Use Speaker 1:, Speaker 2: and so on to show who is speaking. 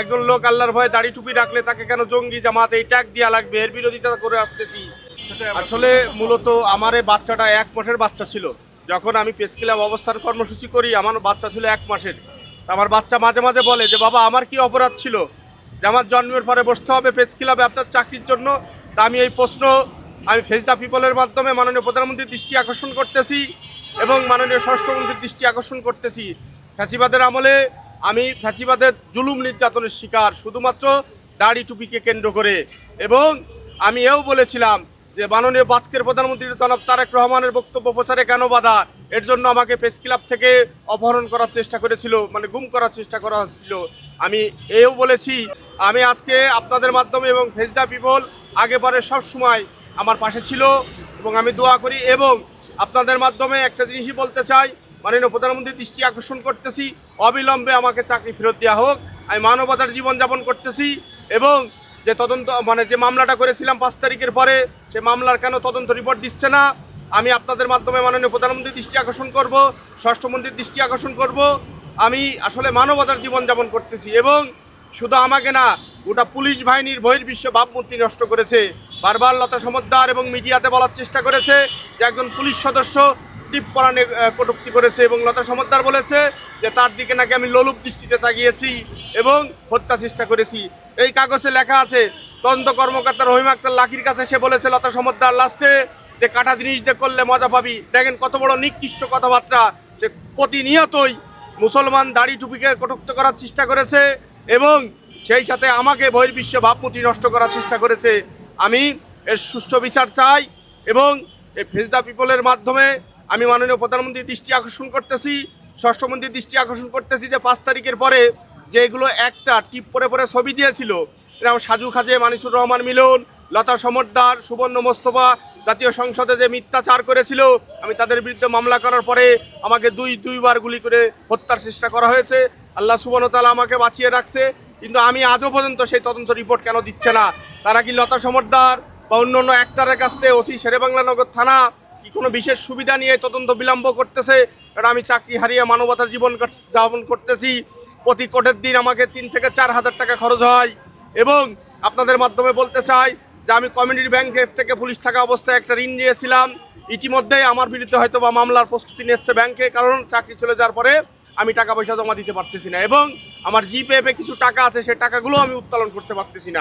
Speaker 1: একজন লোক আল্লাহর ভয়ে দাড়ি টুপি রাখলে তাকে কেন জঙ্গি জামাত এই ট্যাগ দেওয়া লাগবে, এর বিরোধিতা করে আসতেছি। আসলে মূলত আমার এই বাচ্চাটা 1 মাসের বাচ্চা ছিল। যখন আমি প্রেস ক্লাব অবস্থান কর্মসূচি করি, আমার বাচ্চা ছিল 1 মাসের। আমার বাচ্চা মাঝে মাঝে বলে যে বাবা আমার কি অপরাধ ছিল যে আমার জন্মের পরে বসতে হবে প্রেস ক্লাবে আপনার চাকরির জন্য। তা আমি এই প্রশ্ন আমি ফেস দ্য পিপলের মাধ্যমে মাননীয় প্রধানমন্ত্রীর দৃষ্টি আকর্ষণ করতেছি এবং মাননীয় স্বরাষ্ট্রমন্ত্রীর দৃষ্টি আকর্ষণ করতেছি। ফ্যাসিবাদের আমলে আমি ফ্যাসিবাদের জুলুম নির্যাতনের শিকার শুধুমাত্র দাড়ি টুপিকে কেন্দ্র করে। এবং আমি এও বলেছিলাম যে মাননীয় আজকের প্রধানমন্ত্রী জনাব তারেক রহমানের বক্তব্য প্রচারে কেন বাধা, এর জন্য আমাকে প্রেস ক্লাব থেকে অপহরণ করার চেষ্টা করেছিল, মানে গুম করার চেষ্টা করা হচ্ছিল। আমি এও বলেছি আমি আজকে আপনাদের মাধ্যমে এবং ফেস দ্য পিপল আগে পরে সব সময় আমার পাশে ছিল এবং আমি দোয়া করি। এবং আপনাদের মাধ্যমে একটা জিনিসই বলতে চাই, মাননীয় প্রধানমন্ত্রীর দৃষ্টি আকর্ষণ করতেছি অবিলম্বে আমাকে চাকরি ফেরত দেওয়া হোক। আমি মানবতার জীবনযাপন করতেছি এবং যে তদন্ত যে মামলাটা করেছিলাম 5 তারিখের পরে, সে মামলার কেন তদন্ত রিপোর্ট দিচ্ছে না, আমি আপনাদের মাধ্যমে মাননীয় প্রধানমন্ত্রীর দৃষ্টি আকর্ষণ করব, স্বরাষ্ট্রমন্ত্রীর দৃষ্টি আকর্ষণ করব। আমি আসলে মানবতার জীবনযাপন করতেছি এবং শুধু আমাকে না, গোটা পুলিশ বাহিনীর বহির্বিশ্ব ভাবমূর্তি নষ্ট করেছে। বারবার লতা সমদ্দার এবং মিডিয়াতে বলার চেষ্টা করেছে যে একজন পুলিশ সদস্য টিপ্পরানে কটূক্তি করেছে এবং লতা সমদ্দার বলেছে যে তার দিকে নাকি আমি লোলুপ দৃষ্টিতে তাকিয়েছি এবং হত্যা চেষ্টা করেছি। এই কাগজে লেখা আছে তদন্ত কর্মকর্তা রহিম আক্তার লাকির কাছে সে বলেছে লতা সমদ্দার লাস্টে যে কাটা জিনিস দিয়ে করলে মজা পাবি। দেখেন কত বড় নিকৃষ্ট কথাবার্তা। সে প্রতিনিয়তই মুসলমান দাড়ি টুপিকে কটূক্ত করার চেষ্টা করেছে এবং সেই সাথে আমাকে বহির্বিশ্ব ভাবমূর্তি নষ্ট করার চেষ্টা করেছে। আমি এর সুষ্ঠু বিচার চাই এবং এই ফেস দ্য পিপলের মাধ্যমে আমি মাননীয় প্রধানমন্ত্রীর দৃষ্টি আকর্ষণ করতেছি, স্বরাষ্ট্রমন্ত্রীর দৃষ্টি আকর্ষণ করতেছি যে 5 তারিখের পরে যে এগুলো একটা টিপ পরে পরে ছবি দিয়েছিল, এরকম সাজু খাজে, মানিসুর রহমান মিলন, লতা সমদ্দার, সুবর্ণ মোস্তফা জাতীয় সংসদে যে মিথ্যাচার করেছিল, আমি তাদের বিরুদ্ধে মামলা করার পরে আমাকে দুইবার গুলি করে হত্যার চেষ্টা করা হয়েছে। আল্লাহ সুবহানাহু ওয়া তাআলা আমাকে বাঁচিয়ে রাখছে, কিন্তু আমি আজও পর্যন্ত সেই তদন্ত রিপোর্ট কেন দিচ্ছে না? তারা কি লতা সমদ্দার বা অন্য অন্য অ্যাক্টরের কাছ থেকে ওসি শেরেবাংলা নগর থানা কি কোনো বিশেষ সুবিধা নিয়ে তদন্ত বিলম্ব করতেছে? কারণ আমি চাকরি হারিয়ে মানবতার জীবন যাপন করতেছি। প্রতি কোর্টের দিন আমাকে 3 থেকে 4 হাজার টাকা খরচ হয়। এবং আপনাদের মাধ্যমে বলতে চাই যে আমি কমিউনিটি ব্যাংকের থেকে পুলিশ থাকা অবস্থায় একটা ঋণ নিয়েছিলাম। ইতিমধ্যেই আমার বিরুদ্ধে হয়তো বা মামলার প্রস্তুতি নিচ্ছে ব্যাংকে, কারণ চাকরি চলে যাওয়ার পরে আমি টাকা পয়সা জমা দিতে পারতেছি না এবং আমার জিপে কিছু টাকা আছে, সেই টাকাগুলো আমি উত্তোলন করতে পারতেছি না।